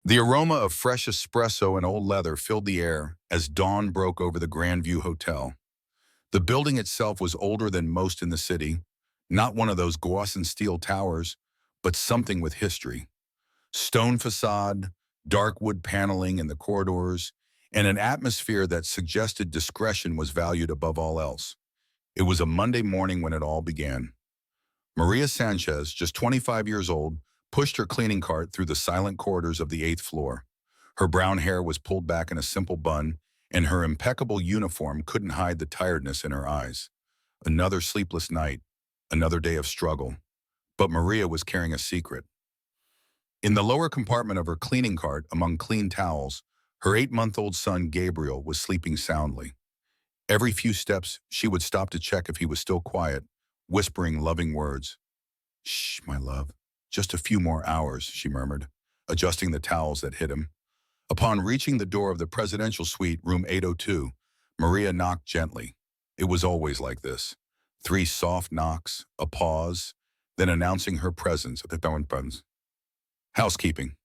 The aroma of fresh espresso and old leather filled the air as dawn broke over the Grandview Hotel. The building itself was older than most in the city, not one of those gloss and steel towers, but something with history. Stone facade, dark wood paneling in the corridors, and an atmosphere that suggested discretion was valued above all else. It was a Monday morning when it all began. Maria Sanchez, just 25 years old, pushed her cleaning cart through the silent corridors of the 8th floor. Her brown hair was pulled back in a simple bun, and her impeccable uniform couldn't hide the tiredness in her eyes. Another sleepless night, another day of struggle. But Maria was carrying a secret. In the lower compartment of her cleaning cart, among clean towels, her 8-month-old son Gabriel was sleeping soundly. Every few steps, she would stop to check if he was still quiet, whispering loving words. "Shh, my love. Just a few more hours," she murmured, adjusting the towels that hid him. Upon reaching the door of the presidential suite, room 802, Maria knocked gently. It was always like this. 3 soft knocks, a pause, then announcing her presence. Housekeeping.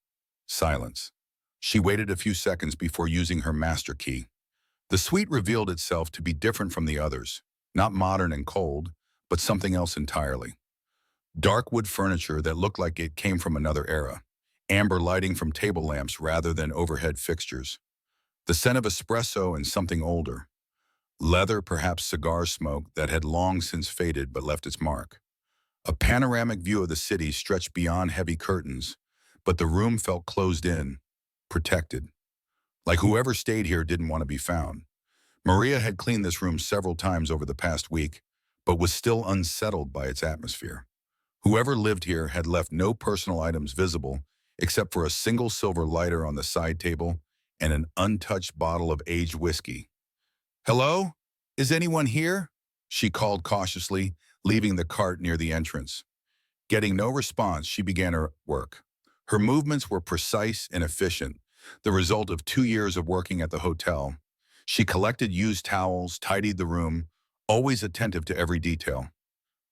Silence. She waited a few seconds before using her master key. The suite revealed itself to be different from the others, not modern and cold, but something else entirely. Dark wood furniture that looked like it came from another era, amber lighting from table lamps rather than overhead fixtures, the scent of espresso and something older, leather, perhaps cigar smoke that had long since faded but left its mark. A panoramic view of the city stretched beyond heavy curtains, but the room felt closed in, protected. Like whoever stayed here didn't want to be found. Maria had cleaned this room several times over the past week, but was still unsettled by its atmosphere. Whoever lived here had left no personal items visible except for a single silver lighter on the side table and an untouched bottle of aged whiskey. "Hello? Is anyone here?" she called cautiously, leaving the cart near the entrance. Getting no response, she began her work. Her movements were precise and efficient, the result of 2 years of working at the hotel. She collected used towels, tidied the room, always attentive to every detail.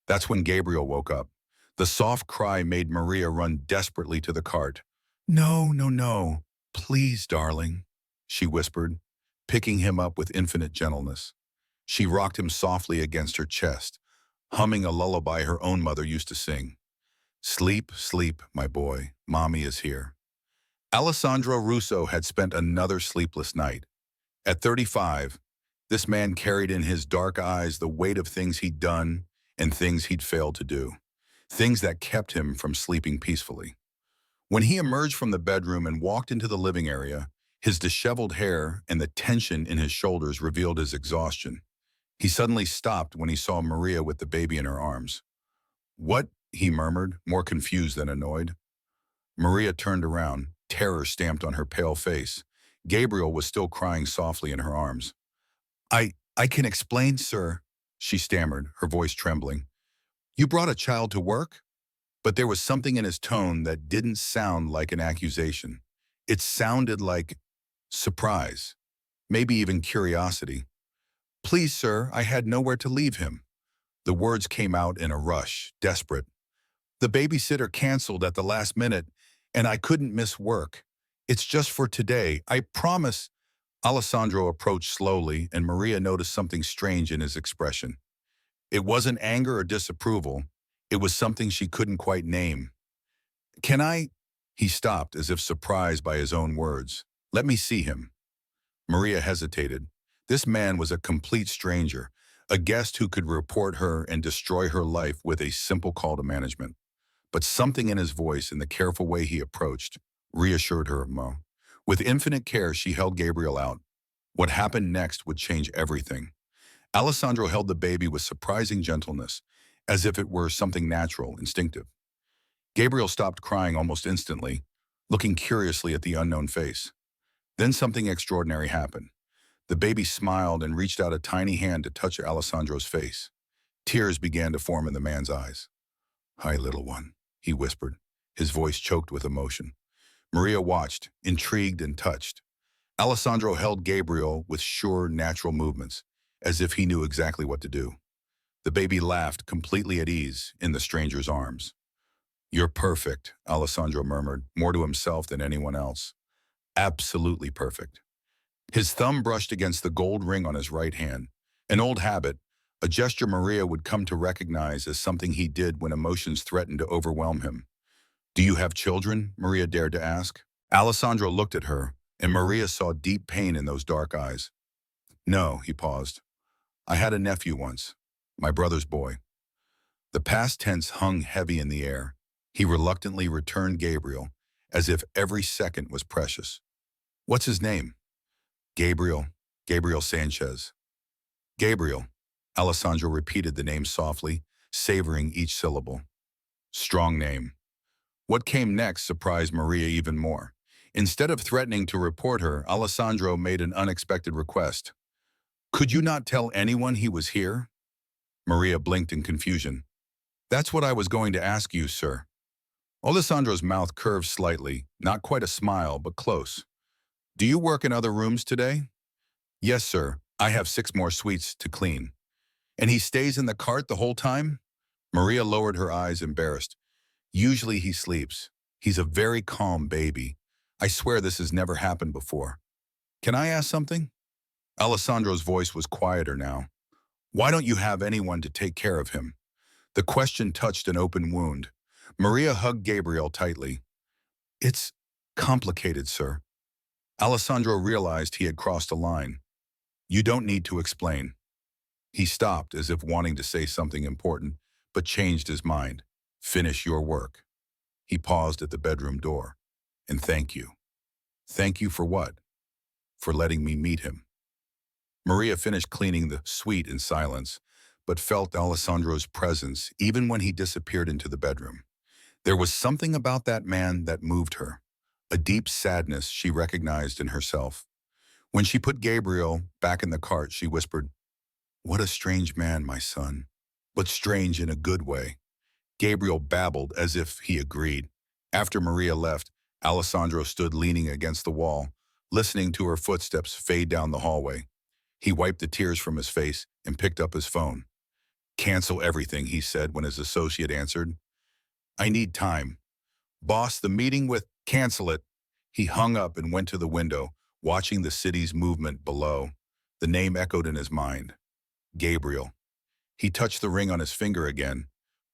That's when Gabriel woke up. The soft cry made Maria run desperately to the cart. "No, no, no. Please, darling," she whispered, picking him up with infinite gentleness. She rocked him softly against her chest, humming a lullaby her own mother used to sing. "Sleep, sleep, my boy. Mommy is here." Alessandro Russo had spent another sleepless night. At 35, this man carried in his dark eyes the weight of things he'd done and things he'd failed to do, things that kept him from sleeping peacefully. When he emerged from the bedroom and walked into the living area, his disheveled hair and the tension in his shoulders revealed his exhaustion. He suddenly stopped when he saw Maria with the baby in her arms. "What?" he murmured, more confused than annoyed. Maria turned around, terror stamped on her pale face. Gabriel was still crying softly in her arms. I can explain, sir," she stammered, her voice trembling. "You brought a child to work?" But there was something in his tone that didn't sound like an accusation. It sounded like surprise, maybe even curiosity. "Please, sir, I had nowhere to leave him." The words came out in a rush, desperate. "The babysitter canceled at the last minute, and I couldn't miss work. It's just for today, I promise." Alessandro approached slowly, and Maria noticed something strange in his expression. It wasn't anger or disapproval. It was something she couldn't quite name. "Can I?" He stopped, as if surprised by his own words. "Let me see him." Maria hesitated. This man was a complete stranger, a guest who could report her and destroy her life with a simple call to management. But something in his voice and the careful way he approached reassured her of Mo. With infinite care, she held Gabriel out. What happened next would change everything. Alessandro held the baby with surprising gentleness, as if it were something natural, instinctive. Gabriel stopped crying almost instantly, looking curiously at the unknown face. Then something extraordinary happened. The baby smiled and reached out a tiny hand to touch Alessandro's face. Tears began to form in the man's eyes. "Hi, little one," he whispered, his voice choked with emotion. Maria watched, intrigued and touched. Alessandro held Gabriel with sure, natural movements, as if he knew exactly what to do. The baby laughed, completely at ease, in the stranger's arms. You're perfect, Alessandro murmured, more to himself than anyone else. Absolutely perfect. His thumb brushed against the gold ring on his right hand. An old habit, a gesture Maria would come to recognize as something he did when emotions threatened to overwhelm him. Do you have children? Maria dared to ask. Alessandro looked at her, and Maria saw deep pain in those dark eyes. No, he paused. I had a nephew once, my brother's boy. The past tense hung heavy in the air. He reluctantly returned Gabriel, as if every second was precious. What's his name? Gabriel. Gabriel Sanchez. Gabriel. Alessandro repeated the name softly, savoring each syllable. Strong name. What came next surprised Maria even more. Instead of threatening to report her, Alessandro made an unexpected request. Could you not tell anyone he was here? Maria blinked in confusion. That's what I was going to ask you, sir. Alessandro's mouth curved slightly, not quite a smile, but close. Do you work in other rooms today? Yes, sir. I have 6 more suites to clean. And he stays in the cart the whole time? Maria lowered her eyes, embarrassed. Usually he sleeps. He's a very calm baby. I swear this has never happened before. Can I ask something? Alessandro's voice was quieter now. Why don't you have anyone to take care of him? The question touched an open wound. Maria hugged Gabriel tightly. It's complicated, sir. Alessandro realized he had crossed a line. You don't need to explain. He stopped as if wanting to say something important, but changed his mind. Finish your work. He paused at the bedroom door. And thank you. Thank you for what? For letting me meet him. Maria finished cleaning the suite in silence, but felt Alessandro's presence even when he disappeared into the bedroom. There was something about that man that moved her, a deep sadness she recognized in herself. When she put Gabriel back in the cart, she whispered, What a strange man, my son, but strange in a good way. Gabriel babbled as if he agreed. After Maria left, Alessandro stood leaning against the wall, listening to her footsteps fade down the hallway. He wiped the tears from his face and picked up his phone. Cancel everything, he said when his associate answered. I need time. Boss, the meeting with cancel it. He hung up and went to the window, watching the city's movement below. The name echoed in his mind. Gabriel. He touched the ring on his finger again.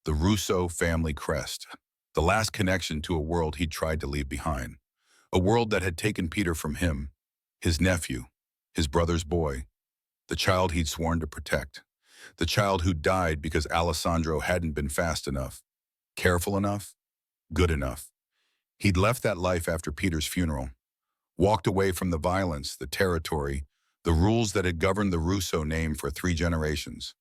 The Russo family crest. The last connection to a world he'd tried to leave behind. A world that had taken Peter from him, his nephew, his brother's boy, the child he'd sworn to protect. The child who died because Alessandro hadn't been fast enough, careful enough, good enough. He'd left that life after Peter's funeral, walked away from the violence, the territory, the rules that had governed the Russo name for 3 generations.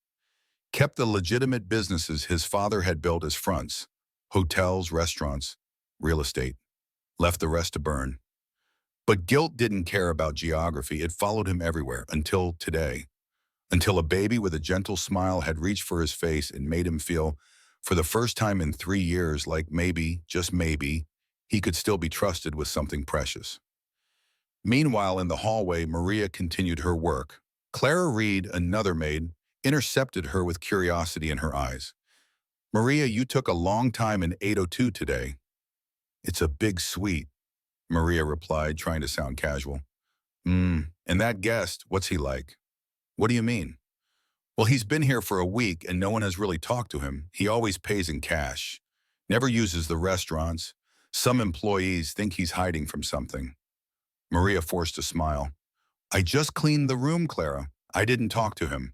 Kept the legitimate businesses his father had built as fronts, hotels, restaurants, real estate. Left the rest to burn. But guilt didn't care about geography. It followed him everywhere, until today. Until a baby with a gentle smile had reached for his face and made him feel, for the first time in 3 years, like maybe, just maybe, he could still be trusted with something precious. Meanwhile, in the hallway, Maria continued her work. Clara Reed, another maid, intercepted her with curiosity in her eyes. Maria, you took a long time in 802 today. It's a big suite, Maria replied, trying to sound casual. And that guest, what's he like? What do you mean? Well, he's been here for a week and no one has really talked to him. He always pays in cash. Never uses the restaurants. Some employees think he's hiding from something. Maria forced a smile. I just cleaned the room, Clara. I didn't talk to him.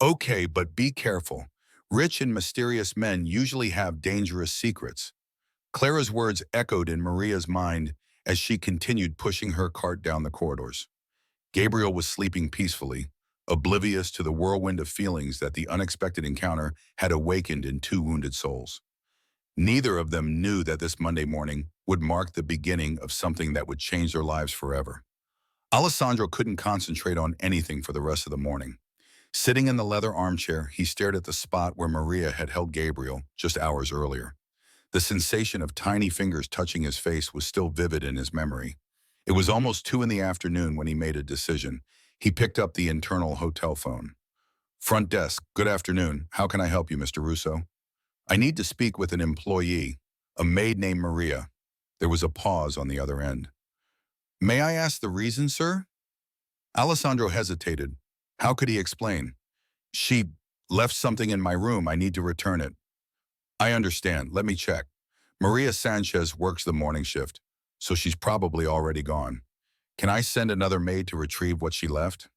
Okay, but be careful. Rich and mysterious men usually have dangerous secrets. Clara's words echoed in Maria's mind as she continued pushing her cart down the corridors. Gabriel was sleeping peacefully, oblivious to the whirlwind of feelings that the unexpected encounter had awakened in 2 wounded souls. Neither of them knew that this Monday morning would mark the beginning of something that would change their lives forever. Alessandro couldn't concentrate on anything for the rest of the morning. Sitting in the leather armchair, he stared at the spot where Maria had held Gabriel just hours earlier. The sensation of tiny fingers touching his face was still vivid in his memory. It was almost 2 in the afternoon when he made a decision. He picked up the internal hotel phone. Front desk, good afternoon. How can I help you, Mr. Russo? I need to speak with an employee. A maid named Maria. There was a pause on the other end. May I ask the reason, sir? Alessandro hesitated. How could he explain? She left something in my room. I need to return it. I understand. Let me check. Maria Sanchez works the morning shift, so she's probably already gone. Can I send another maid to retrieve what she left?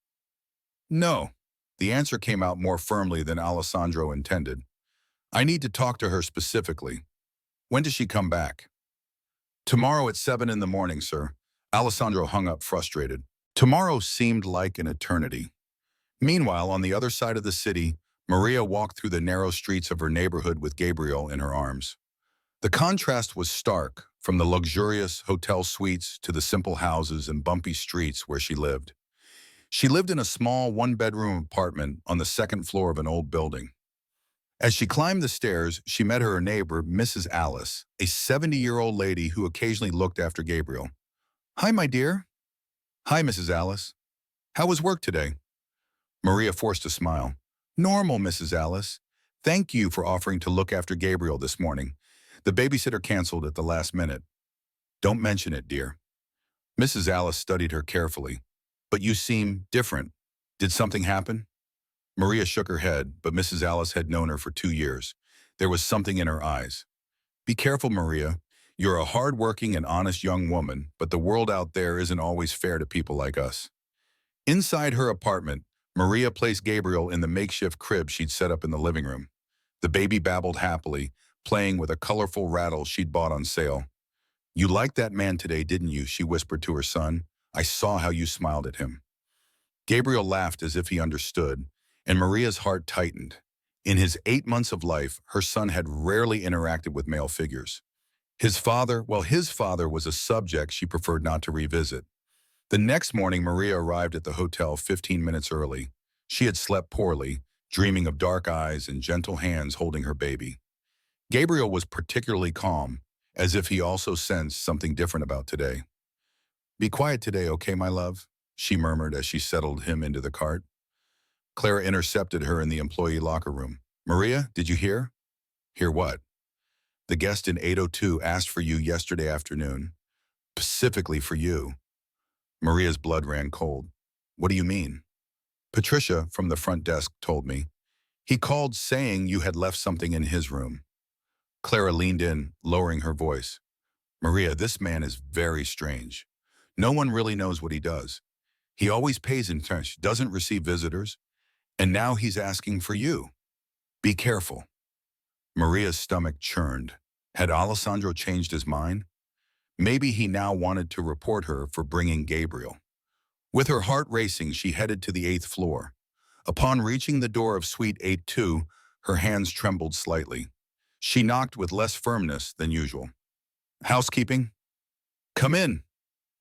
No. The answer came out more firmly than Alessandro intended. I need to talk to her specifically. When does she come back? Tomorrow at 7 in the morning, sir. Alessandro hung up frustrated. Tomorrow seemed like an eternity. Meanwhile, on the other side of the city, Maria walked through the narrow streets of her neighborhood with Gabriel in her arms. The contrast was stark, from the luxurious hotel suites to the simple houses and bumpy streets where she lived. She lived in a small one-bedroom apartment on the second floor of an old building. As she climbed the stairs, she met her neighbor, Mrs. Alice, a 70-year-old lady who occasionally looked after Gabriel. Hi, my dear. Hi, Mrs. Alice. How was work today? Maria forced a smile. Normal, Mrs. Alice. Thank you for offering to look after Gabriel this morning. The babysitter canceled at the last minute. Don't mention it, dear. Mrs. Alice studied her carefully. But you seem different. Did something happen? Maria shook her head, but Mrs. Alice had known her for 2 years. There was something in her eyes. Be careful, Maria. You're a hard-working and honest young woman, but the world out there isn't always fair to people like us. Inside her apartment, Maria placed Gabriel in the makeshift crib she'd set up in the living room. The baby babbled happily, playing with a colorful rattle she'd bought on sale. You liked that man today, didn't you? She whispered to her son. I saw how you smiled at him. Gabriel laughed as if he understood, and Maria's heart tightened. In his 8 months of life, her son had rarely interacted with male figures. His father was a subject she preferred not to revisit. The next morning, Maria arrived at the hotel 15 minutes early. She had slept poorly, dreaming of dark eyes and gentle hands holding her baby. Gabriel was particularly calm, as if he also sensed something different about today. Be quiet today, okay, my love? She murmured as she settled him into the cart. Clara intercepted her in the employee locker room. Maria, did you hear? Hear what? The guest in 802 asked for you yesterday afternoon. Specifically for you. Maria's blood ran cold. What do you mean? Patricia, from the front desk, told me. He called saying you had left something in his room. Clara leaned in, lowering her voice. Maria, this man is very strange. No one really knows what he does. He always pays in cash, doesn't receive visitors, and now he's asking for you. Be careful. Maria's stomach churned. Had Alessandro changed his mind? Maybe he now wanted to report her for bringing Gabriel. With her heart racing, she headed to the 8th floor. Upon reaching the door of Suite 82, her hands trembled slightly. She knocked with less firmness than usual. Housekeeping? Come in.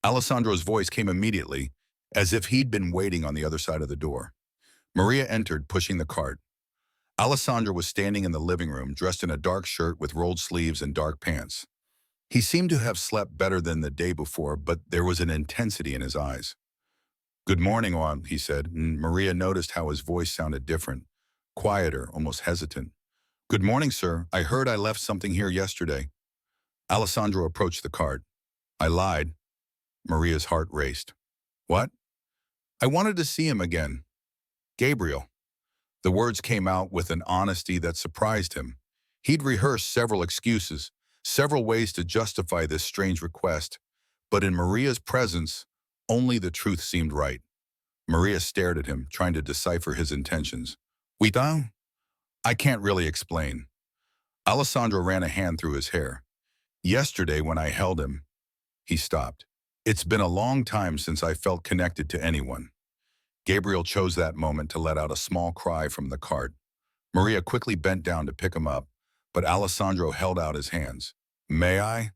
Alessandro's voice came immediately, as if he'd been waiting on the other side of the door. Maria entered, pushing the cart. Alessandro was standing in the living room, dressed in a dark shirt with rolled sleeves and dark pants. He seemed to have slept better than the day before, but there was an intensity in his eyes. Good morning, Juan, he said, and Maria noticed how his voice sounded different, quieter, almost hesitant. Good morning, sir. I heard I left something here yesterday. Alessandro approached the cart. I lied. Maria's heart raced. What? I wanted to see him again. Gabriel. The words came out with an honesty that surprised him. He'd rehearsed several excuses, several ways to justify this strange request, but in Maria's presence, only the truth seemed right. Maria stared at him, trying to decipher his intentions. We down? I can't really explain. Alessandro ran a hand through his hair. Yesterday, when I held him, he stopped. It's been a long time since I felt connected to anyone. Gabriel chose that moment to let out a small cry from the cart. Maria quickly bent down to pick him up, but Alessandro held out his hands. May I?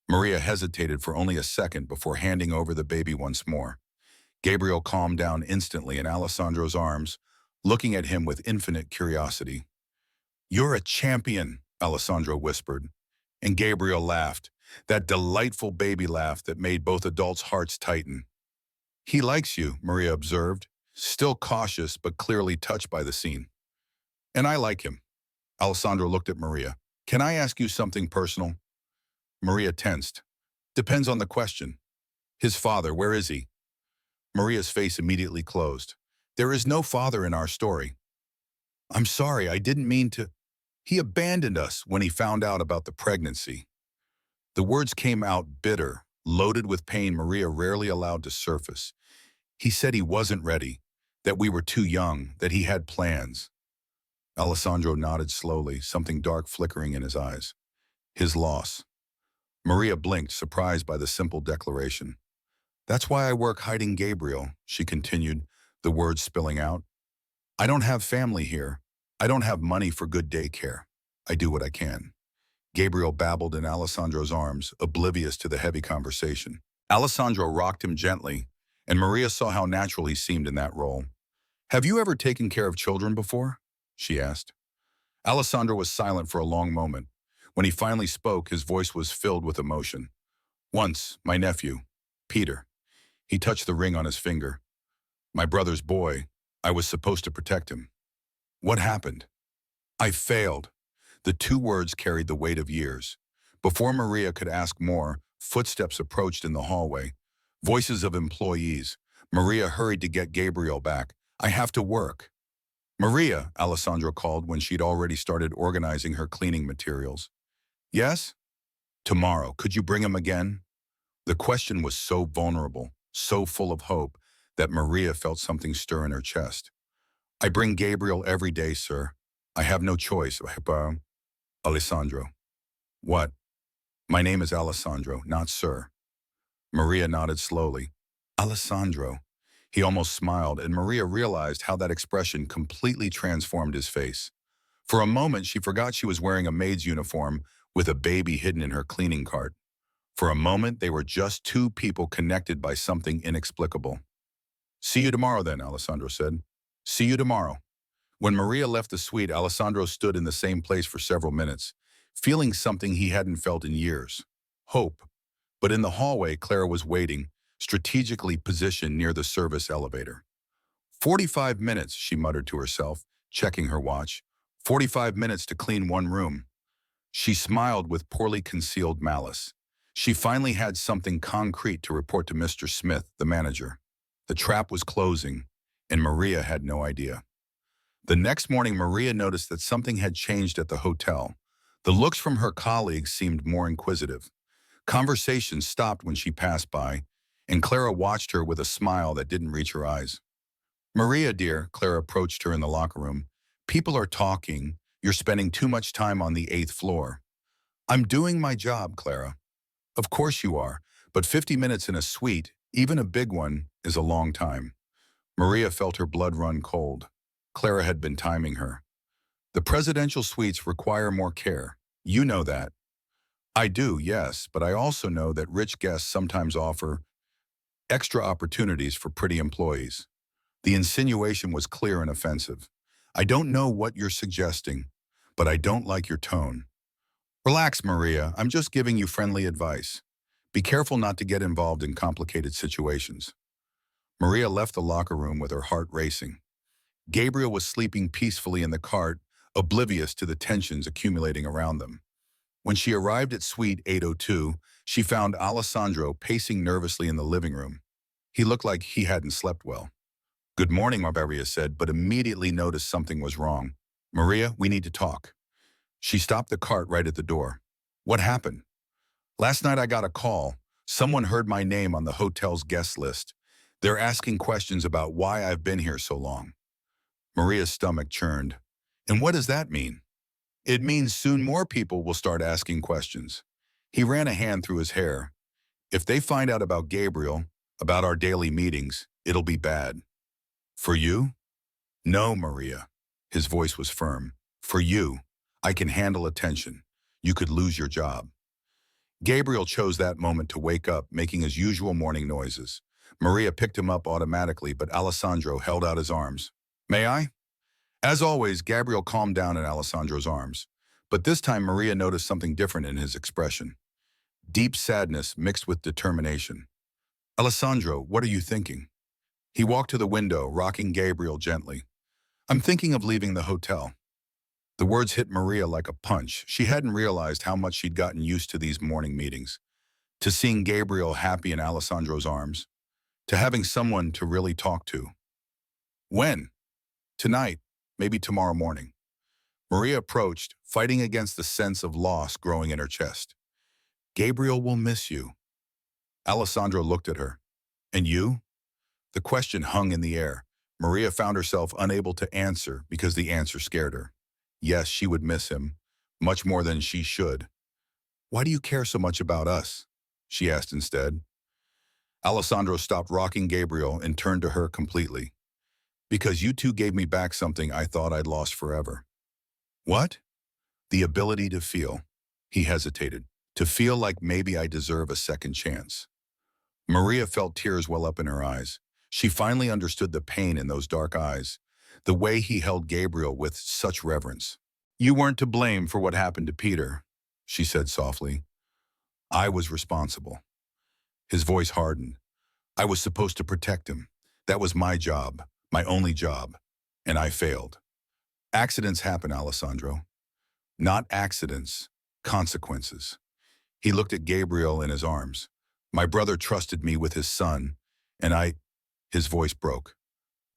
Maria hesitated for only a second before handing over the baby once more. Gabriel calmed down instantly in Alessandro's arms, looking at him with infinite curiosity. You're a champion, Alessandro whispered, and Gabriel laughed, that delightful baby laugh that made both adults' hearts tighten. He likes you, Maria observed, still cautious but clearly touched by the scene. And I like him. Alessandro looked at Maria. Can I ask you something personal? Maria tensed. Depends on the question. His father, where is he? Maria's face immediately closed. There is no father in our story. I'm sorry, I didn't mean to. He abandoned us when he found out about the pregnancy. The words came out bitter, loaded with pain Maria rarely allowed to surface. He said he wasn't ready, that we were too young, that he had plans. Alessandro nodded slowly, something dark flickering in his eyes. His loss. Maria blinked, surprised by the simple declaration. That's why I work hiding Gabriel, she continued, the words spilling out. I don't have family here. I don't have money for good daycare. I do what I can. Gabriel babbled in Alessandro's arms, oblivious to the heavy conversation. Alessandro rocked him gently, and Maria saw how natural he seemed in that role. Have you ever taken care of children before? She asked. Alessandro was silent for a long moment. When he finally spoke, his voice was filled with emotion. Once, my nephew, Peter. He touched the ring on his finger. My brother's boy. I was supposed to protect him. What happened? I failed. The two words carried the weight of years. Before Maria could ask more, footsteps approached in the hallway. Voices of employees. Maria hurried to get Gabriel back. I have to work. Maria, Alessandro called when she'd already started organizing her cleaning materials. Yes? Tomorrow. Could you bring him again? The question was so vulnerable, so full of hope, that Maria felt something stir in her chest. I bring Gabriel every day, sir. I have no choice. Alessandro. What? My name is Alessandro, not sir. Maria nodded slowly. Alessandro. He almost smiled, and Maria realized how that expression completely transformed his face. For a moment, she forgot she was wearing a maid's uniform with a baby hidden in her cleaning cart. For a moment, they were just two people connected by something inexplicable. See you tomorrow then, Alessandro said. See you tomorrow. When Maria left the suite, Alessandro stood in the same place for several minutes, feeling something he hadn't felt in years. Hope. But in the hallway, Clara was waiting, strategically positioned near the service elevator. 45 minutes, she muttered to herself, checking her watch. 45 minutes to clean one room. She smiled with poorly concealed malice. She finally had something concrete to report to Mr. Smith, the manager. The trap was closing, and Maria had no idea. The next morning, Maria noticed that something had changed at the hotel. The looks from her colleagues seemed more inquisitive. Conversations stopped when she passed by, and Clara watched her with a smile that didn't reach her eyes. Maria, dear, Clara approached her in the locker room. People are talking. You're spending too much time on the 8th floor. I'm doing my job, Clara. Of course you are, but 50 minutes in a suite, even a big one, is a long time. Maria felt her blood run cold. Clara had been timing her. The presidential suites require more care. You know that. I do, yes, but I also know that rich guests sometimes offer extra opportunities for pretty employees. The insinuation was clear and offensive. I don't know what you're suggesting, but I don't like your tone. Relax, Maria. I'm just giving you friendly advice. Be careful not to get involved in complicated situations. Maria left the locker room with her heart racing. Gabriel was sleeping peacefully in the cart, oblivious to the tensions accumulating around them. When she arrived at Suite 802, she found Alessandro pacing nervously in the living room. He looked like he hadn't slept well. Good morning, Maria said, but immediately noticed something was wrong. Maria, we need to talk. She stopped the cart right at the door. What happened? Last night I got a call. Someone heard my name on the hotel's guest list. They're asking questions about why I've been here so long. Maria's stomach churned. And what does that mean? It means soon more people will start asking questions. He ran a hand through his hair. If they find out about Gabriel, about our daily meetings, it'll be bad. For you? No, Maria. His voice was firm. For you, I can handle attention. You could lose your job. Gabriel chose that moment to wake up, making his usual morning noises. Maria picked him up automatically, but Alessandro held out his arms. May I? As always, Gabriel calmed down in Alessandro's arms. But this time, Maria noticed something different in his expression. Deep sadness mixed with determination. Alessandro, what are you thinking? He walked to the window, rocking Gabriel gently. I'm thinking of leaving the hotel. The words hit Maria like a punch. She hadn't realized how much she'd gotten used to these morning meetings, to seeing Gabriel happy in Alessandro's arms, to having someone to really talk to. When? Tonight, maybe tomorrow morning. Maria approached, fighting against the sense of loss growing in her chest. Gabriel will miss you. Alessandro looked at her. And you? The question hung in the air. Maria found herself unable to answer because the answer scared her. Yes, she would miss him, much more than she should. Why do you care so much about us? She asked instead. Alessandro stopped rocking Gabriel and turned to her completely. Because you two gave me back something I thought I'd lost forever. What? The ability to feel. He hesitated. To feel like maybe I deserve a second chance. Maria felt tears well up in her eyes. She finally understood the pain in those dark eyes, the way he held Gabriel with such reverence. You weren't to blame for what happened to Peter, she said softly. I was responsible. His voice hardened. I was supposed to protect him. That was my job, my only job, and I failed. Accidents happen, Alessandro. Not accidents, consequences. He looked at Gabriel in his arms. My brother trusted me with his son, and his voice broke.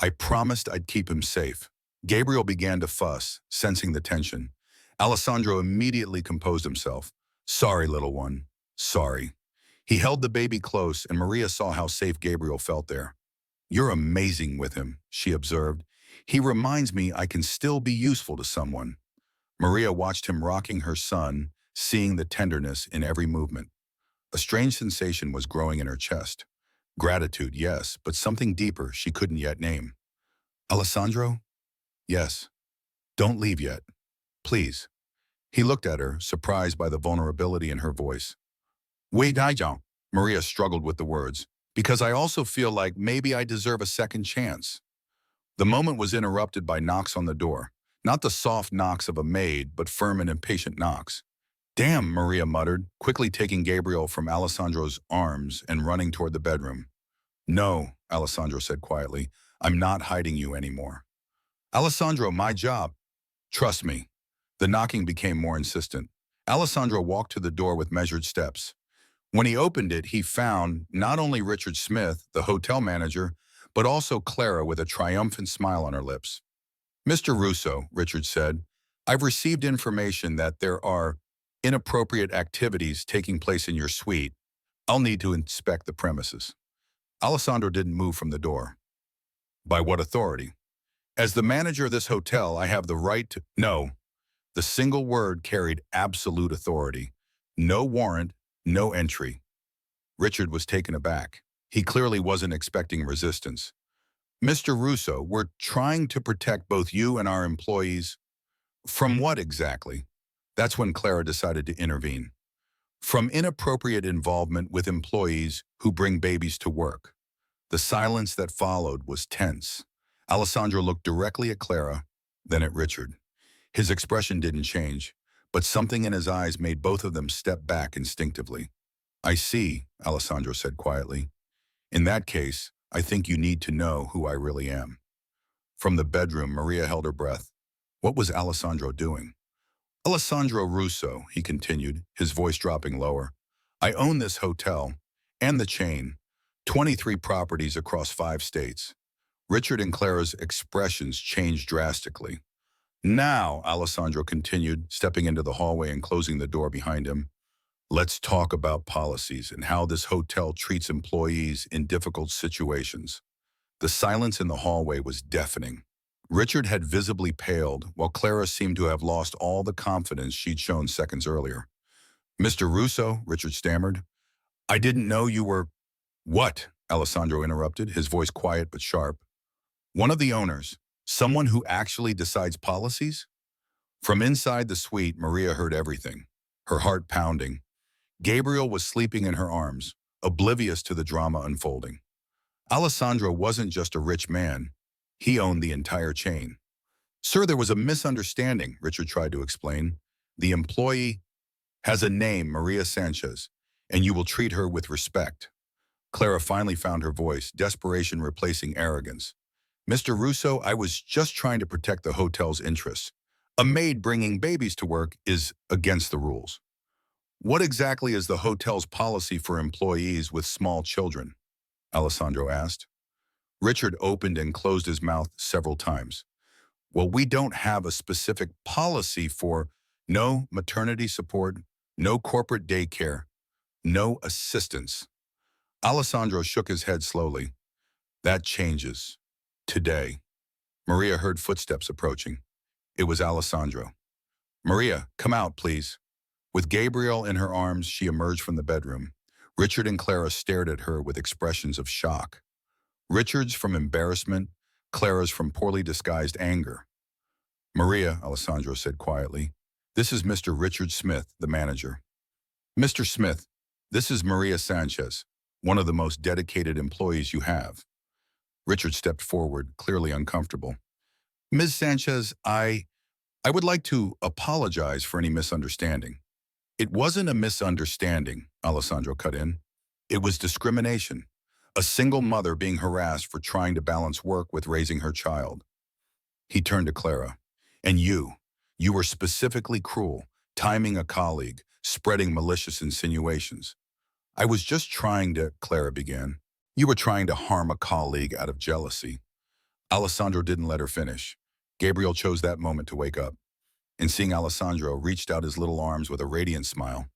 I promised I'd keep him safe. Gabriel began to fuss, sensing the tension. Alessandro immediately composed himself. Sorry, little one. Sorry. He held the baby close, and Maria saw how safe Gabriel felt there. You're amazing with him, she observed. He reminds me I can still be useful to someone. Maria watched him rocking her son, seeing the tenderness in every movement. A strange sensation was growing in her chest. Gratitude, yes, but something deeper she couldn't yet name. Alessandro? Yes. Don't leave yet. Please. He looked at her, surprised by the vulnerability in her voice. Wait, I don't. Maria struggled with the words. Because I also feel like maybe I deserve a second chance. The moment was interrupted by knocks on the door. Not the soft knocks of a maid, but firm and impatient knocks. Damn, Maria muttered, quickly taking Gabriel from Alessandro's arms and running toward the bedroom. No, Alessandro said quietly. I'm not hiding you anymore. Alessandro, my job. Trust me. The knocking became more insistent. Alessandro walked to the door with measured steps. When he opened it, he found not only Richard Smith, the hotel manager, but also Clara with a triumphant smile on her lips. Mr. Russo, Richard said, I've received information that there are inappropriate activities taking place in your suite. I'll need to inspect the premises. Alessandro didn't move from the door. By what authority? As the manager of this hotel, I have the right to— No. The single word carried absolute authority. No warrant, no entry. Richard was taken aback. He clearly wasn't expecting resistance. Mr. Russo, we're trying to protect both you and our employees. From what exactly? That's when Clara decided to intervene. From inappropriate involvement with employees who bring babies to work. The silence that followed was tense. Alessandro looked directly at Clara, then at Richard. His expression didn't change, but something in his eyes made both of them step back instinctively. I see, Alessandro said quietly. In that case, I think you need to know who I really am. From the bedroom, Maria held her breath. What was Alessandro doing? Alessandro Russo, he continued, his voice dropping lower. I own this hotel, and the chain, 23 properties across 5 states. Richard and Clara's expressions changed drastically. Now, Alessandro continued, stepping into the hallway and closing the door behind him, let's talk about policies and how this hotel treats employees in difficult situations. The silence in the hallway was deafening. Richard had visibly paled, while Clara seemed to have lost all the confidence she'd shown seconds earlier. Mr. Russo, Richard stammered, I didn't know you were— What? Alessandro interrupted, his voice quiet but sharp. One of the owners, someone who actually decides policies? From inside the suite, Maria heard everything, her heart pounding. Gabriel was sleeping in her arms, oblivious to the drama unfolding. Alessandro wasn't just a rich man. He owned the entire chain. Sir, there was a misunderstanding, Richard tried to explain. The employee has a name, Maria Sanchez, and you will treat her with respect. Clara finally found her voice, desperation replacing arrogance. Mr. Russo, I was just trying to protect the hotel's interests. A maid bringing babies to work is against the rules. What exactly is the hotel's policy for employees with small children? Alessandro asked. Richard opened and closed his mouth several times. Well, we don't have a specific policy for no maternity support, no corporate daycare, no assistance. Alessandro shook his head slowly. That changes. Today. Maria heard footsteps approaching. It was Alessandro. Maria, come out, please. With Gabriel in her arms, she emerged from the bedroom. Richard and Clara stared at her with expressions of shock. Richard's from embarrassment, Clara's from poorly disguised anger. Maria, Alessandro said quietly, this is Mr. Richard Smith, the manager. Mr. Smith, this is Maria Sanchez, one of the most dedicated employees you have. Richard stepped forward, clearly uncomfortable. Ms. Sanchez, I would like to apologize for any misunderstanding. It wasn't a misunderstanding, Alessandro cut in. It was discrimination. A single mother being harassed for trying to balance work with raising her child. He turned to Clara. And you were specifically cruel, timing a colleague, spreading malicious insinuations. I was just trying to, Clara began. You were trying to harm a colleague out of jealousy. Alessandro didn't let her finish. Gabriel chose that moment to wake up. And seeing Alessandro, reached out his little arms with a radiant smile.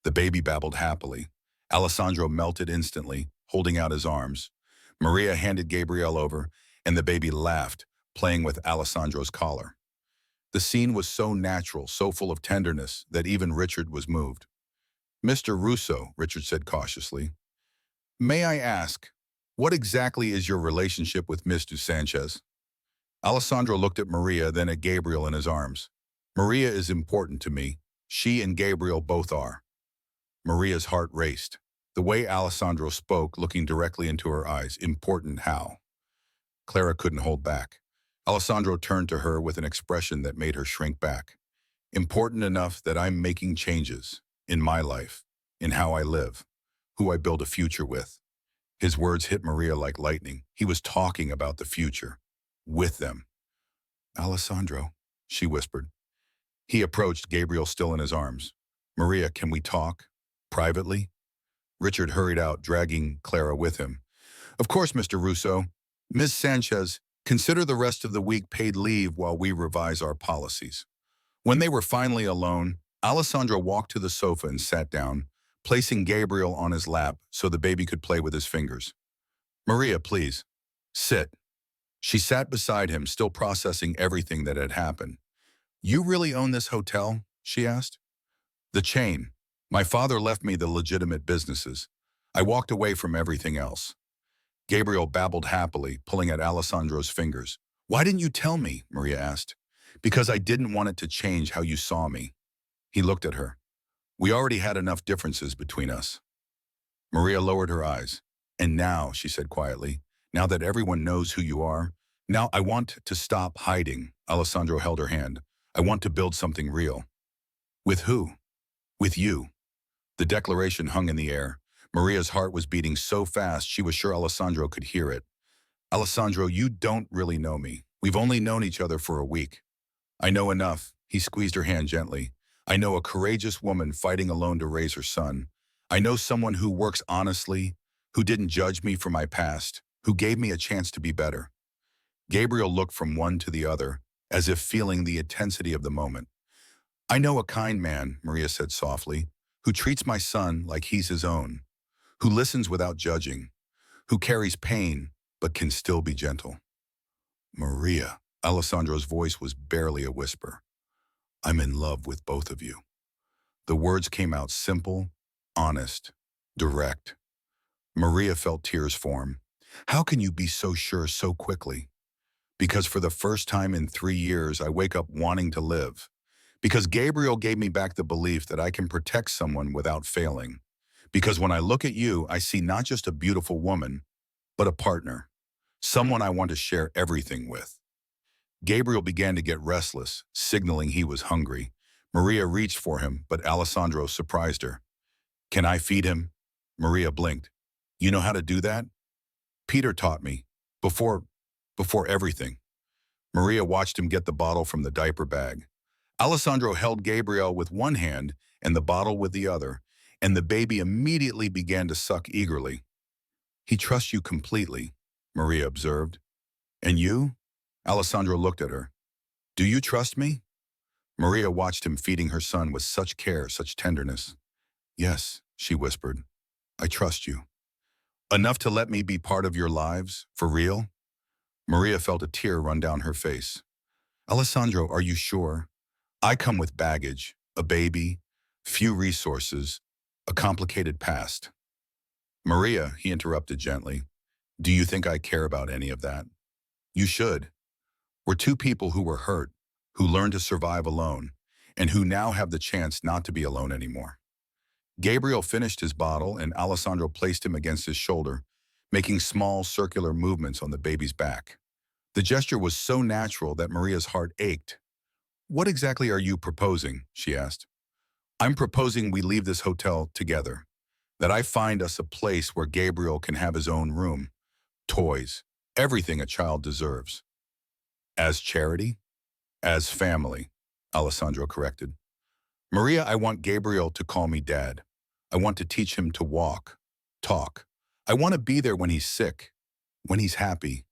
The baby babbled happily. Alessandro melted instantly, holding out his arms. Maria handed Gabriel over, and the baby laughed, playing with Alessandro's collar. The scene was so natural, so full of tenderness, that even Richard was moved. Mr. Russo, Richard said cautiously, may I ask, what exactly is your relationship with Mr. Sanchez? Alessandro looked at Maria, then at Gabriel in his arms. Maria is important to me. She and Gabriel both are. Maria's heart raced. The way Alessandro spoke, looking directly into her eyes, important how? Clara couldn't hold back. Alessandro turned to her with an expression that made her shrink back. Important enough that I'm making changes in my life, in how I live, who I build a future with. His words hit Maria like lightning. He was talking about the future, with them. Alessandro, she whispered. He approached, Gabriel still in his arms. Maria, can we talk? Privately? Richard hurried out, dragging Clara with him. Of course, Mr. Russo. Ms. Sanchez, consider the rest of the week paid leave while we revise our policies. When they were finally alone, Alessandro walked to the sofa and sat down, placing Gabriel on his lap so the baby could play with his fingers. Maria, please, sit. She sat beside him, still processing everything that had happened. You really own this hotel? She asked. The chain. My father left me the legitimate businesses. I walked away from everything else. Gabriel babbled happily, pulling at Alessandro's fingers. Why didn't you tell me? Maria asked. Because I didn't want it to change how you saw me. He looked at her. We already had enough differences between us. Maria lowered her eyes. And now, she said quietly, now that everyone knows who you are, now I want to stop hiding. Alessandro held her hand. I want to build something real. With who? With you. The declaration hung in the air. Maria's heart was beating so fast she was sure Alessandro could hear it. Alessandro, you don't really know me. We've only known each other for a week. I know enough. He squeezed her hand gently. I know a courageous woman fighting alone to raise her son. I know someone who works honestly, who didn't judge me for my past, who gave me a chance to be better. Gabriel looked from one to the other, as if feeling the intensity of the moment. I know a kind man, Maria said softly, who treats my son like he's his own, who listens without judging, who carries pain but can still be gentle. Maria, Alessandro's voice was barely a whisper. I'm in love with both of you. The words came out simple, honest, direct. Maria felt tears form. How can you be so sure so quickly? Because for the first time in 3 years, I wake up wanting to live. Because Gabriel gave me back the belief that I can protect someone without failing. Because when I look at you, I see not just a beautiful woman, but a partner. Someone I want to share everything with. Gabriel began to get restless, signaling he was hungry. Maria reached for him, but Alessandro surprised her. Can I feed him? Maria blinked. You know how to do that? Peter taught me. Before everything. Maria watched him get the bottle from the diaper bag. Alessandro held Gabriel with one hand and the bottle with the other, and the baby immediately began to suck eagerly. He trusts you completely, Maria observed. And you? Alessandro looked at her. Do you trust me? Maria watched him feeding her son with such care, such tenderness. Yes, she whispered. I trust you. Enough to let me be part of your lives, for real? Maria felt a tear run down her face. Alessandro, are you sure? I come with baggage, a baby, few resources, a complicated past. Maria, he interrupted gently, do you think I care about any of that? You should. We're two people who were hurt, who learned to survive alone, and who now have the chance not to be alone anymore. Gabriel finished his bottle and Alessandro placed him against his shoulder, making small circular movements on the baby's back. The gesture was so natural that Maria's heart ached. What exactly are you proposing? She asked. I'm proposing we leave this hotel together, that I find us a place where Gabriel can have his own room, toys, everything a child deserves. As charity? As family, Alessandro corrected. Maria, I want Gabriel to call me Dad. I want to teach him to walk, talk. I want to be there when he's sick, when he's happy,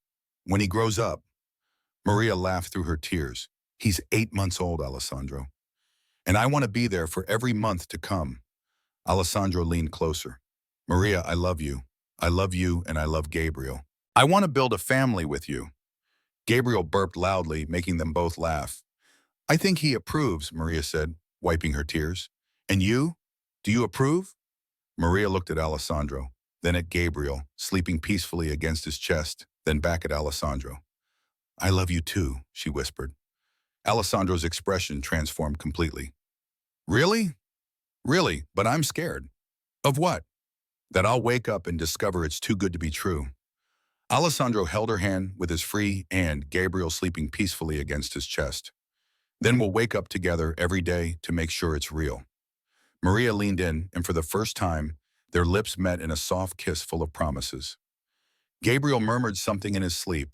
when he grows up. Maria laughed through her tears. He's 8 months old, Alessandro. And I want to be there for every month to come. Alessandro leaned closer. Maria, I love you. I love you and I love Gabriel. I want to build a family with you. Gabriel burped loudly, making them both laugh. I think he approves, Maria said, wiping her tears. And you? Do you approve? Maria looked at Alessandro, then at Gabriel, sleeping peacefully against his chest, then back at Alessandro. I love you too, she whispered. Alessandro's expression transformed completely. Really? Really, but I'm scared. Of what? That I'll wake up and discover it's too good to be true. Alessandro held her hand with his free and Gabriel sleeping peacefully against his chest. Then we'll wake up together every day to make sure it's real. Maria leaned in, and for the first time, their lips met in a soft kiss full of promises. Gabriel murmured something in his sleep,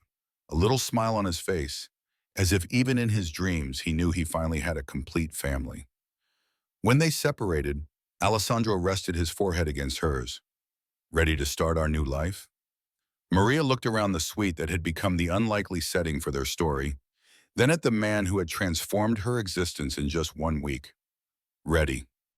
a little smile on his face, as if even in his dreams he knew he finally had a complete family. When they separated, Alessandro rested his forehead against hers. Ready to start our new life? Maria looked around the suite that had become the unlikely setting for their story, then at the man who had transformed her existence in just 1 week. Ready.